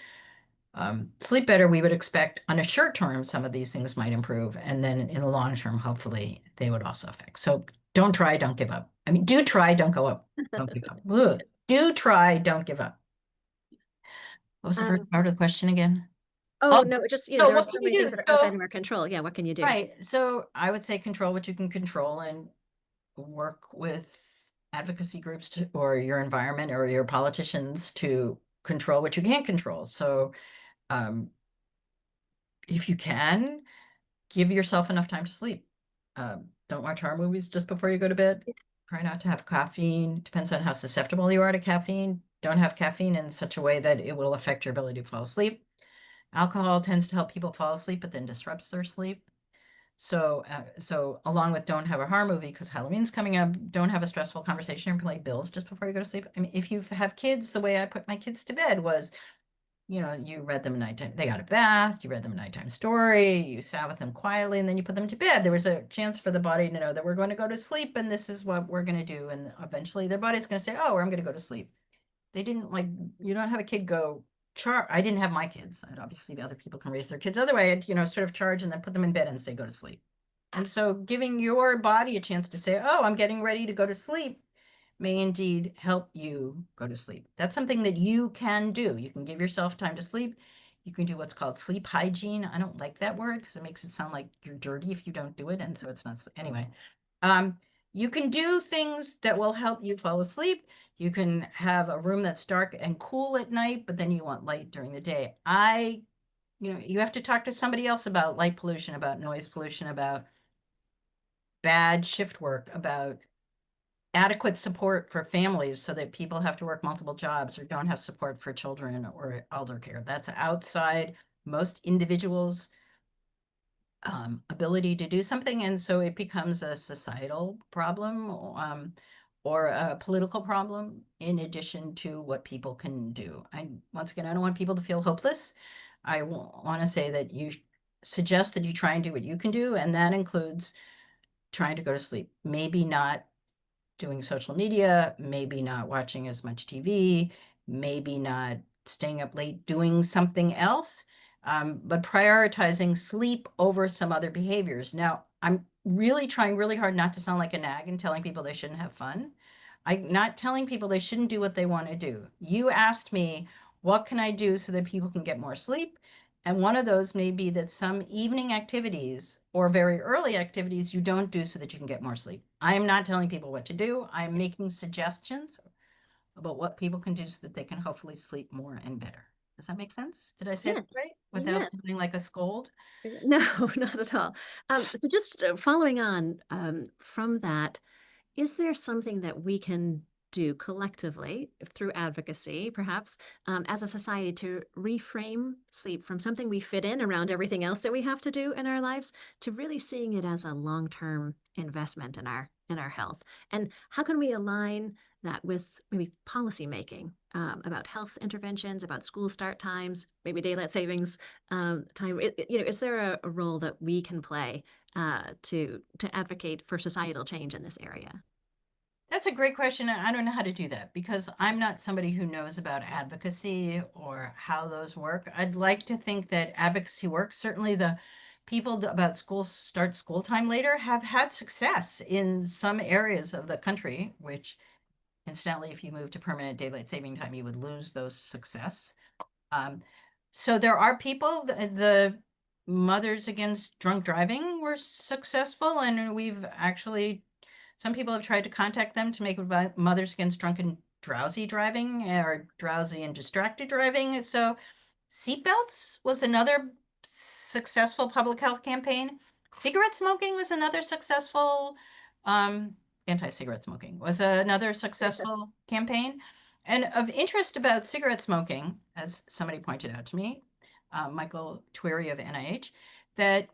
Speaker 2: sleep better, we would expect on a short term, some of these things might improve. And then in the long term, hopefully they would also affect. So don't try, don't give up. I mean, do try, don't go up, don't give up. Ugh. Do try, don't give up. What was the first
Speaker 1: Um,
Speaker 2: part of the question again?
Speaker 1: oh
Speaker 2: Oh,
Speaker 1: no, just
Speaker 2: so
Speaker 1: there are
Speaker 2: what
Speaker 1: so
Speaker 2: can you
Speaker 1: many things
Speaker 2: do?
Speaker 1: that are outside of our control. Yeah, what can you do?
Speaker 2: Right. So I would say control what you can control and work with advocacy groups or your environment or your politicians to control what you can't control. So um, if you can, give yourself enough time to sleep. Don't watch horror movies just before you go to bed. Try not to have caffeine. Depends on how susceptible you are to caffeine. Don't have caffeine in such a way that it will affect your ability to fall asleep. Alcohol tends to help people fall asleep, but then disrupts their sleep. So along with don't have a horror movie because Halloween's coming up, don't have a stressful conversation or play bills just before you go to sleep. I mean, if you have kids, the way I put my kids to bed was you read them a nighttime, they got a bath, you read them a nighttime story, you sat with them quietly, and then you put them to bed. There was a chance for the body to know that we're going to go to sleep and this is what we're going to do. And eventually their body's going to say, oh, I'm going to go to sleep. They didn't like, you don't have a kid go I didn't have my kids. And obviously other people can raise their kids other way, sort of charge and then put them in bed and say, go to sleep. And so giving your body a chance to say, oh, I'm getting ready to go to sleep may indeed help you go to sleep. That's something that you can do. You can give yourself time to sleep. You can do what's called sleep hygiene. I don't like that word because it makes it sound like you're dirty if you don't do it. And so it's not, anyway. Um, you can do things that will help you fall asleep. You can have a room that's dark and cool at night, but then you want light during the day. You have to talk to somebody else about light pollution, about noise pollution, about bad shift work, about adequate support for families so that people have to work multiple jobs or don't have support for children or elder care. That's outside most individuals' ability to do something. And so it becomes a societal problem or a political problem in addition to what people can do. Once again, I don't want people to feel hopeless. I want to say that you suggest that you try and do what you can do, and that includes trying to go to sleep. Maybe not doing social media, maybe not watching as much TV, maybe not staying up late doing something else, but prioritizing sleep over some other behaviors. Now, I'm really trying really hard not to sound like a nag and telling people they shouldn't have fun. I'm not telling people they shouldn't do what they want to do. You asked me, what can I do so that people can get more sleep? And one of those may be that some evening activities or very early activities you don't do so that you can get more sleep. I am not telling people what to do. I'm making suggestions about what people can do so that they can hopefully sleep more and better. Does that make sense? Did I say
Speaker 1: Yeah.
Speaker 2: that right? Without
Speaker 1: Yes.
Speaker 2: sounding like a scold?
Speaker 1: No, not at all. So just following on from that, is there something that we can do collectively through advocacy, perhaps, as a society to reframe sleep from something we fit in around everything else that we have to do in our lives to really seeing it as a long-term investment in our health? And how can we align that with maybe policy making about health interventions, about school start times, maybe daylight savings time? Is there a role that we can play to advocate for societal change in this area?
Speaker 2: That's a great question, and I don't know how to do that because I'm not somebody who knows about advocacy or how those work. I'd like to think that advocacy works. Certainly, the people about school time later have had success in some areas of the country, which incidentally, if you move to permanent daylight saving time, you would lose those success. Um, so there are people, the Mothers Against Drunk Driving were successful, and we've actually, some people have tried to contact them to make it about Mothers Against Drunk and Drowsy Driving or Drowsy and Distracted Driving. So seatbelts was another successful public health campaign. Cigarette smoking was another successful, um, anti-cigarette smoking was another successful campaign. And of interest about cigarette smoking, as somebody pointed out to me, Michael Tweary of NIH, that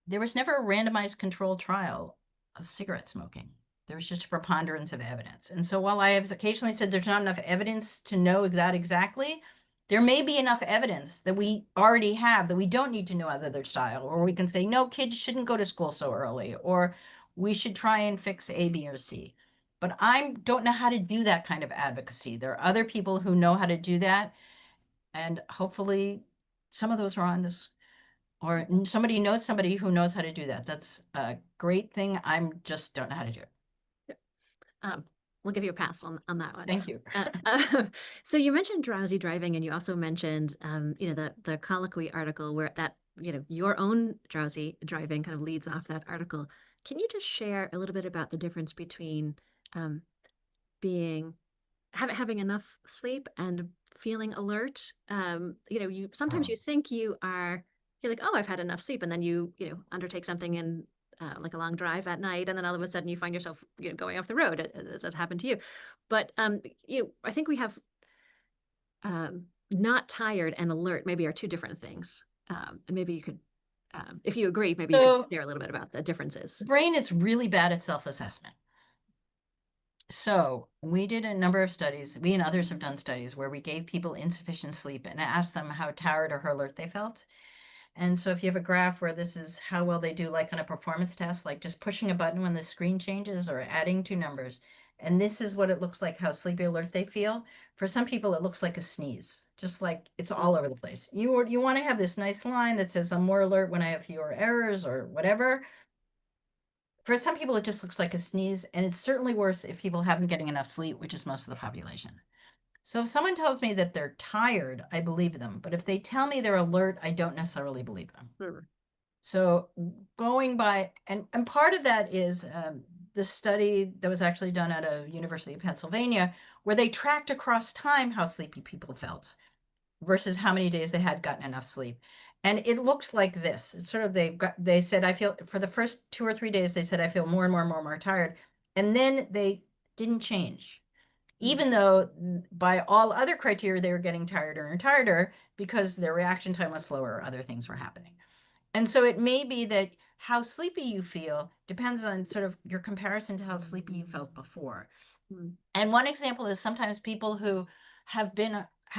Speaker 2: there was never a randomized controlled trial of cigarette smoking. There was just a preponderance of evidence. And so while I have occasionally said there's not enough evidence to know that exactly, there may be enough evidence that we already have that we don't need to know other style, or we can say, no, kids shouldn't go to school so early, or we should try and fix A, B, or C. But I don't know how to do that kind of advocacy. There are other people who know how to do that. And hopefully some of those are on this, or somebody knows somebody who knows how to do that. That's a great thing. I'm just don't know how to do it.
Speaker 1: Um, we'll give you a pass on that one.
Speaker 2: Thank you.
Speaker 1: So you mentioned drowsy driving, and you also mentioned, the colloquy article where that, your own drowsy driving kind of leads off that article. Can you just share a little bit about the difference between um, being having enough sleep and feeling alert? You sometimes
Speaker 2: Oh.
Speaker 1: you think you're like, oh, I've had enough sleep, and then you undertake something in like a long drive at night, and then all of a sudden you find yourself going off the road, as has happened to you. But I think we have not tired and alert maybe are two different things, and maybe you could, if you agree, maybe you could
Speaker 2: So
Speaker 1: share a little bit about the differences.
Speaker 2: the brain is really bad at self-assessment. So we did a number of studies, we and others have done studies where we gave people insufficient sleep and asked them how tired or alert they felt. And so if you have a graph where this is how well they do, like on a performance test, like just pushing a button when the screen changes or adding two numbers, and this is what it looks like, how sleepy alert they feel. For some people, it looks like a sneeze, just like it's all
Speaker 1: Mm,
Speaker 2: over the place. You want to have this nice line that says, I'm more alert when I have fewer errors or whatever. For some people, it just looks like a sneeze, and it's certainly worse if people haven't getting enough sleep, which is most of the population. So if someone tells me that they're tired, I believe them. But if they tell me they're alert, I don't necessarily believe them.
Speaker 1: mm,
Speaker 2: So going by, and part of that is the study that was actually done at a University of Pennsylvania, where they tracked across time how sleepy people felt versus how many days they had gotten enough sleep. And it looks like this. It's sort of they said I feel for the first 2 or 3 days, they said I feel more and more and more and more tired. And then they didn't change.
Speaker 1: mm,
Speaker 2: Even though by all other criteria they were getting tireder and tireder because their reaction time was slower or other things were happening. And so it may be that how sleepy you feel depends on sort of your comparison to how sleepy you felt before.
Speaker 1: mm,
Speaker 2: And one example is sometimes people who have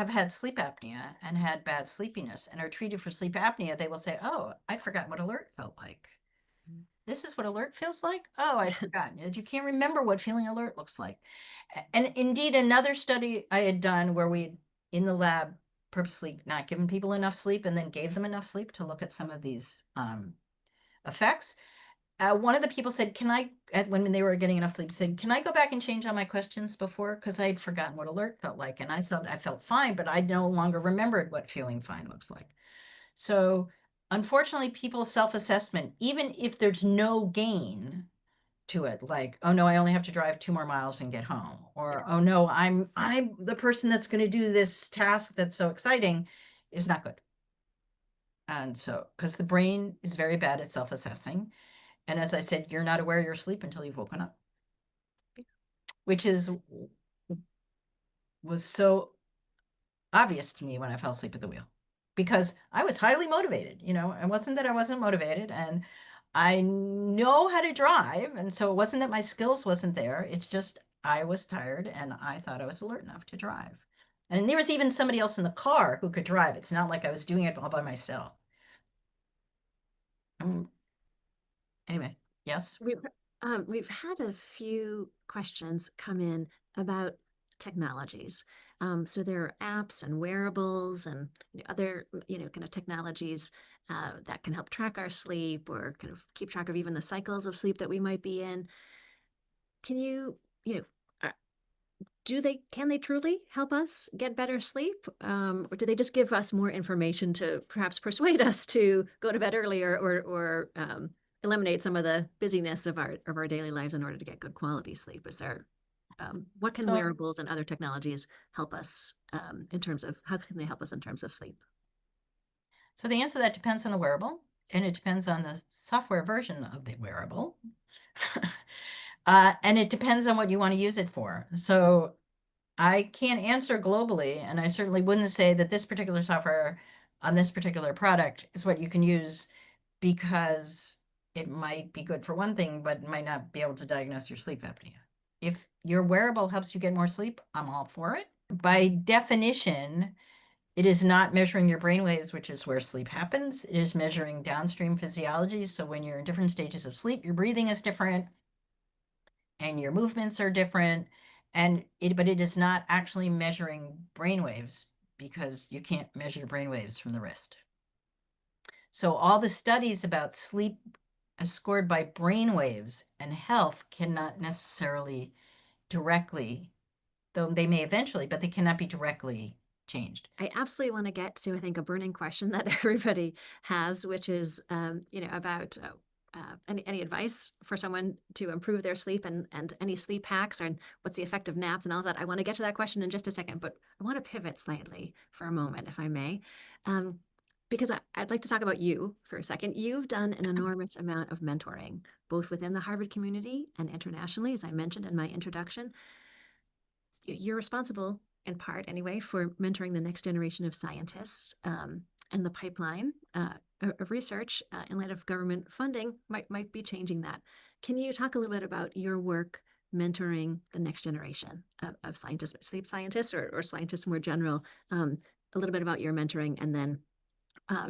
Speaker 2: had sleep apnea and had bad sleepiness and are treated for sleep apnea, they will say, "Oh, I'd forgotten what alert felt like. This is what alert feels like? Oh, I'd forgotten that you can't remember what feeling alert looks like." And indeed, another study I had done where we in the lab purposely not given people enough sleep and then gave them enough sleep to look at some of these effects. One of the people said, "Can I?" When they were getting enough sleep, said, "Can I go back and change all my questions before? Because I had forgotten what alert felt like." And I said, "I felt fine, but I no longer remembered what feeling fine looks like." So, unfortunately, people's self-assessment, even if there's no gain to it, like, "Oh no, I only have to drive 2 more miles and get home,"
Speaker 1: yeah.
Speaker 2: or "Oh no, I'm the person that's going to do this task that's so exciting," is not good. And so, because the brain is very bad at self-assessing. And as I said, you're not aware you're asleep until you've woken up, which is was so obvious to me when I fell asleep at the wheel because I was highly motivated. It wasn't that I wasn't motivated and I know how to drive. And so it wasn't that my skills wasn't there. It's just I was tired and I thought I was alert enough to drive. And there was even somebody else in the car who could drive. It's not like I was doing it all by myself. Um, anyway, yes.
Speaker 1: We've had a few questions come in about technologies. So there are apps and wearables and other, kind of technologies that can help track our sleep or kind of keep track of even the cycles of sleep that we might be in. Can you know, uh, can they truly help us get better sleep? Or do they just give us more information to perhaps persuade us to go to bed earlier or eliminate some of the busyness of our daily lives in order to get good quality sleep? What can
Speaker 2: So,
Speaker 1: wearables and other technologies help us in terms of how can they help us in terms of sleep?
Speaker 2: so the answer to that depends on the wearable and it depends on the software version of the wearable. And it depends on what you want to use it for. So I can't answer globally, and I certainly wouldn't say that this particular software on this particular product is what you can use because it might be good for one thing, but might not be able to diagnose your sleep apnea. If your wearable helps you get more sleep, I'm all for it. By definition, it is not measuring your brain waves, which is where sleep happens. It is measuring downstream physiology. So when you're in different stages of sleep, your breathing is different and your movements are different. But it is not actually measuring brain waves because you can't measure brain waves from the wrist. So all the studies about sleep as scored by brain waves and health cannot necessarily directly, though they may eventually, but they cannot be directly changed.
Speaker 1: I absolutely want to get to, I think, a burning question that everybody has, which is, about any advice for someone to improve their sleep and any sleep hacks and what's the effect of naps and all that. I want to get to that question in just a second, but I want to pivot slightly for a moment, if I may, um, because I'd like to talk about you for a second. You've done an enormous amount of mentoring, both within the Harvard community and internationally, as I mentioned in my introduction. You're responsible in part anyway for mentoring the next generation of scientists, and the pipeline of research in light of government funding might be changing that. Can you talk a little bit about your work mentoring the next generation of scientists, sleep scientists, or scientists more general. A little bit about your mentoring, and then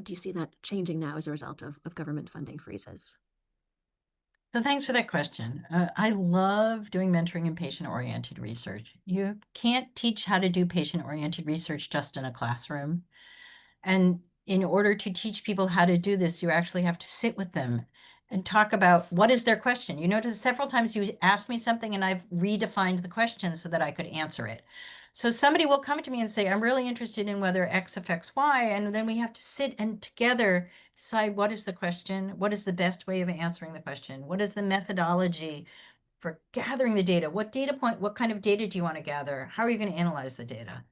Speaker 1: do you see that changing now as a result of government funding freezes?
Speaker 2: So thanks for that question. I love doing mentoring and patient-oriented research. You can't teach how to do patient-oriented research just in a classroom. And in order to teach people how to do this, you actually have to sit with them and talk about what is their question. You notice several times you asked me something and I've redefined the question so that I could answer it. So somebody will come to me and say, I'm really interested in whether X affects Y. And then we have to sit and together decide what is the question, what is the best way of answering the question, what is the methodology for gathering the data, what data point, what kind of data do you want to gather, how are you going to analyze the data?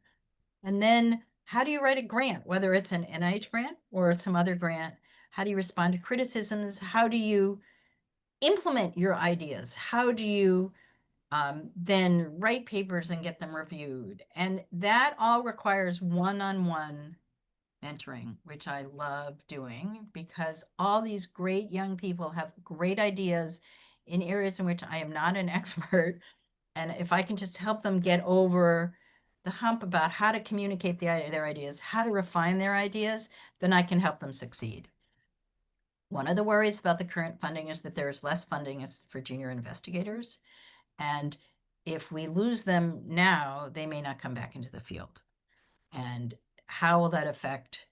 Speaker 2: And then how do you write a grant, whether it's an NIH grant or some other grant? How do you respond to criticisms? How do you implement your ideas? How do you then write papers and get them reviewed? And that all requires one-on-one mentoring, which I love doing because all these great young people have great ideas in areas in which I am not an expert. And if I can just help them get over the hump about how to communicate their ideas, how to refine their ideas, then I can help them succeed. One of the worries about the current funding is that there is less funding for junior investigators. And if we lose them now, they may not come back into the field. And how will that affect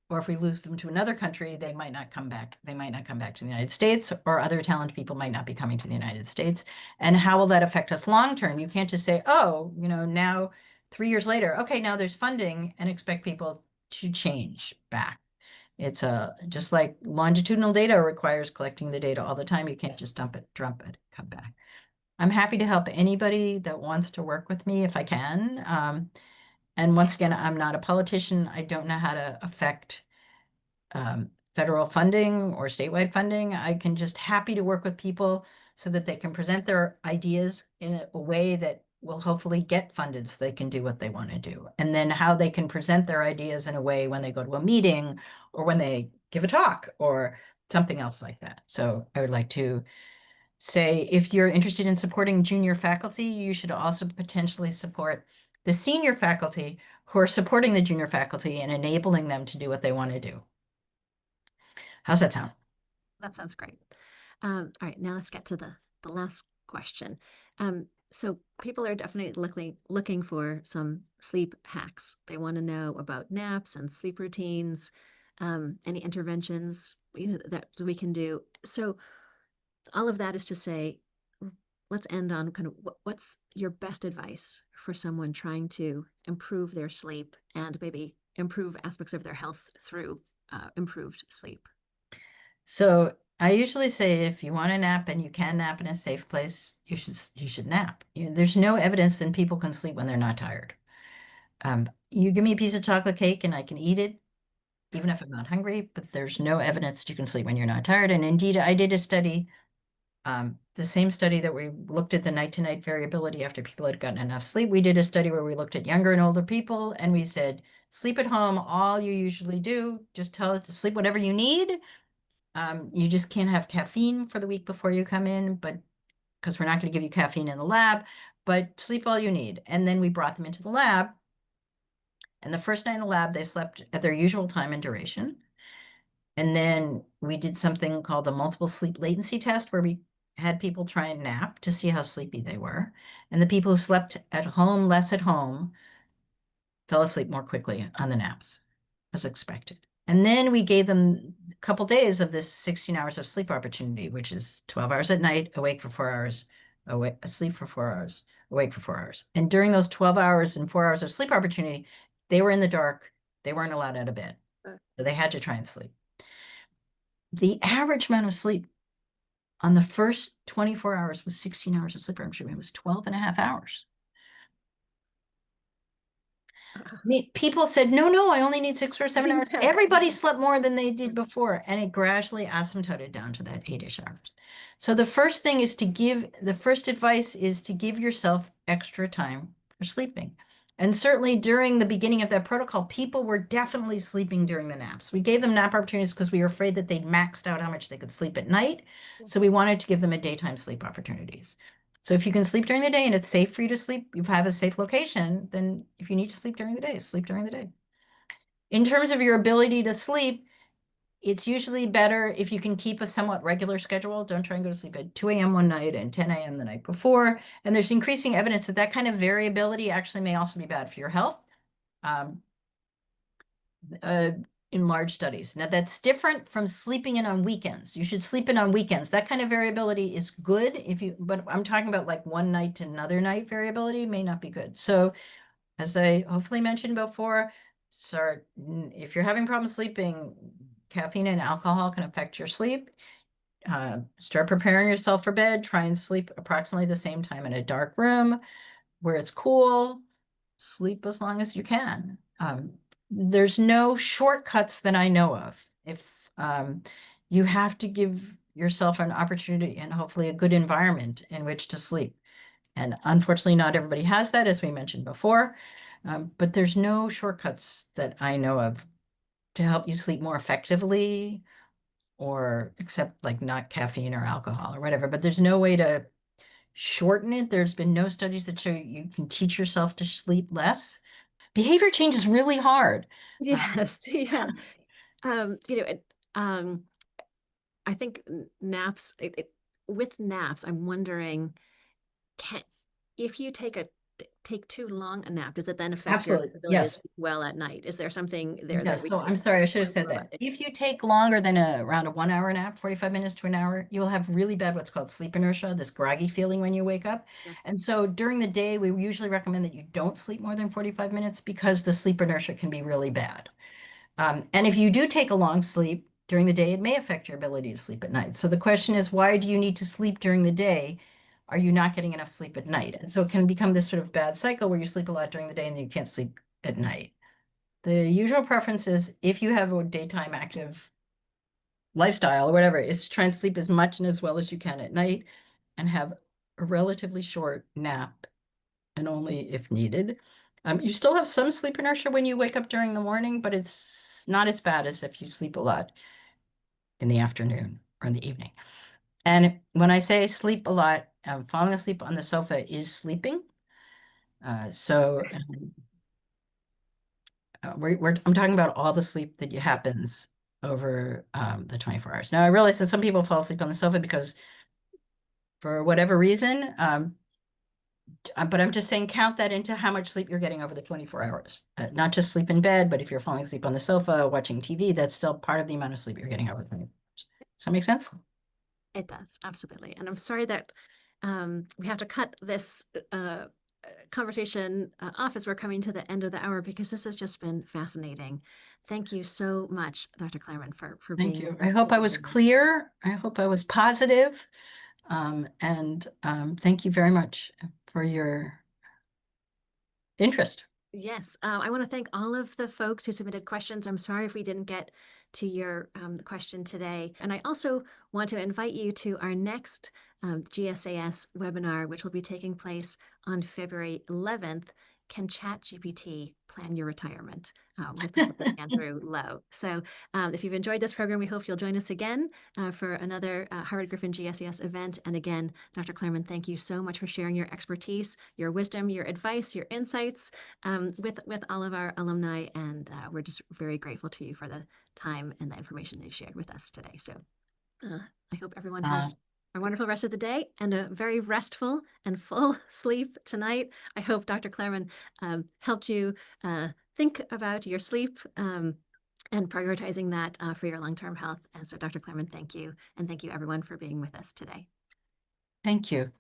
Speaker 2: or if we lose them to another country, they might not come back. They might not come back to the United States, or other talented people might not be coming to the United States. And how will that affect us long term? You can't just say, oh, now 3 years later, okay, now there's funding and expect people to change back. It's just like longitudinal data requires collecting the data all the time. You can't just dump it, come back. I'm happy to help anybody that wants to work with me if I can. And once again, I'm not a politician. I don't know how to affect federal funding or statewide funding. I can just happy to work with people so that they can present their ideas in a way that will hopefully get funded so they can do what they want to do. And then how they can present their ideas in a way when they go to a meeting or when they give a talk or something else like that. So I would like to say, if you're interested in supporting junior faculty, you should also potentially support the senior faculty who are supporting the junior faculty and enabling them to do what they want to do. How's that sound?
Speaker 1: That sounds great. All right, now let's get to the last question. So people are definitely looking for some sleep hacks. They want to know about naps and sleep routines, any interventions that we can do. So all of that is to say, let's end on kind of what's your best advice for someone trying to improve their sleep and maybe improve aspects of their health through improved sleep.
Speaker 2: So I usually say if you want to nap and you can nap in a safe place, you should nap. There's no evidence that people can sleep when they're not tired. You give me a piece of chocolate cake and I can eat it, even if I'm not hungry, but there's no evidence you can sleep when you're not tired. And indeed, I did a study, the same study that we looked at the night-to-night variability after people had gotten enough sleep. We did a study where we looked at younger and older people, and we said, sleep at home, all you usually do, just tell it to sleep whatever you need. You just can't have caffeine for the week before you come in, but because we're not going to give you caffeine in the lab, but sleep all you need. And then we brought them into the lab. And the first night in the lab, they slept at their usual time and duration. And then we did something called the multiple sleep latency test, where we had people try and nap to see how sleepy they were. And the people who slept at home, less at home, fell asleep more quickly on the naps, as expected. And then we gave them a couple days of this 16 hours of sleep opportunity, which is 12 hours at night, awake for 4 hours, asleep for 4 hours, awake for 4 hours. And during those 12 hours and 4 hours of sleep opportunity, they were in the dark. They weren't allowed out of bed. So they had to try and sleep. The average amount of sleep on the first 24 hours was 16 hours of sleep opportunity. It was 12 and a half hours. I mean, people said, no, I only need 6 or 7 hours. Everybody slept more than they did before, and it gradually asymptoted down to that 8-ish hours. So the first advice is to give yourself extra time for sleeping. And certainly during the beginning of that protocol, people were definitely sleeping during the naps. We gave them nap opportunities because we were afraid that they'd maxed out how much they could sleep at night. So we wanted to give them a daytime sleep opportunities. So if you can sleep during the day and it's safe for you to sleep, you have a safe location, then if you need to sleep during the day, sleep during the day. In terms of your ability to sleep, it's usually better if you can keep a somewhat regular schedule. Don't try and go to sleep at 2 a.m. one night and 10 a.m. the night before. And there's increasing evidence that that kind of variability actually may also be bad for your health. Um, uh, in large studies. Now, that's different from sleeping in on weekends. You should sleep in on weekends. That kind of variability is good if you, but I'm talking about like one night to another night variability may not be good. So, as I hopefully mentioned before, if you're having problems sleeping, caffeine and alcohol can affect your sleep. Start preparing yourself for bed. Try and sleep approximately the same time in a dark room where it's cool. Sleep as long as you can. There's no shortcuts that I know of. If you have to give yourself an opportunity and hopefully a good environment in which to sleep. And unfortunately, not everybody has that, as we mentioned before. But there's no shortcuts that I know of to help you sleep more effectively or except like not caffeine or alcohol or whatever. But there's no way to shorten it. There's been no studies that show you can teach yourself to sleep less. Behavior change is really hard.
Speaker 1: Yes, yeah. You know, I think naps, with naps, I'm wondering, can if you take too long a nap, does it then affect your
Speaker 2: Absolutely.
Speaker 1: ability to
Speaker 2: Yes.
Speaker 1: sleep well at night? Is there something there that
Speaker 2: Yes.
Speaker 1: we
Speaker 2: So
Speaker 1: can
Speaker 2: I'm
Speaker 1: be
Speaker 2: sorry, I should have
Speaker 1: mindful
Speaker 2: said
Speaker 1: about?
Speaker 2: that. If you take longer than around a 1 hour nap, 45 minutes to an hour, you will have really bad what's called sleep inertia, this groggy feeling when you wake up.
Speaker 1: Yeah.
Speaker 2: And so during the day, we usually recommend that you don't sleep more than 45 minutes because the sleep inertia can be really bad. And if you do take a long sleep during the day, it may affect your ability to sleep at night. So the question is, why do you need to sleep during the day? Are you not getting enough sleep at night? And so it can become this sort of bad cycle where you sleep a lot during the day and then you can't sleep at night. The usual preference is if you have a daytime active lifestyle or whatever, is to try and sleep as much and as well as you can at night and have a relatively short nap and only if needed. You still have some sleep inertia when you wake up during the morning, but it's not as bad as if you sleep a lot in the afternoon or in the evening. And when I say sleep a lot, falling asleep on the sofa is sleeping. So I'm talking about all the sleep that happens over the 24 hours. Now, I realize that some people fall asleep on the sofa because for whatever reason, but I'm just saying count that into how much sleep you're getting over the 24 hours. Not just sleep in bed, but if you're falling asleep on the sofa watching TV, that's still part of the amount of sleep you're getting over the 24 hours. Does that make sense?
Speaker 1: It does, absolutely. And I'm sorry that we have to cut this conversation off as we're coming to the end of the hour because this has just been fascinating. Thank you so much, Dr. Klerman, for
Speaker 2: Thank
Speaker 1: being
Speaker 2: you.
Speaker 1: with
Speaker 2: I
Speaker 1: us
Speaker 2: hope I was
Speaker 1: today.
Speaker 2: clear. I hope I was positive. And thank you very much for your interest.
Speaker 1: Yes, I want to thank all of the folks who submitted questions. I'm sorry if we didn't get to your question today. And I also want to invite you to our next GSAS webinar, which will be taking place on February 11th. Can ChatGPT plan your retirement? With Professor Andrew Lowe. So if you've enjoyed this program, we hope you'll join us again for another Harvard Griffin GSES event. And again, Dr. Klerman, thank you so much for sharing your expertise, your wisdom, your advice, your insights with all of our alumni. And we're just very grateful to you for the time and the information that you shared with us today. So I hope everyone
Speaker 2: Uh,
Speaker 1: has a wonderful rest of the day and a very restful and full sleep tonight. I hope Dr. Klerman helped you think about your sleep and prioritizing that for your long-term health. And so, Dr. Klerman, thank you. And thank you, everyone, for being with us today.
Speaker 2: Thank you.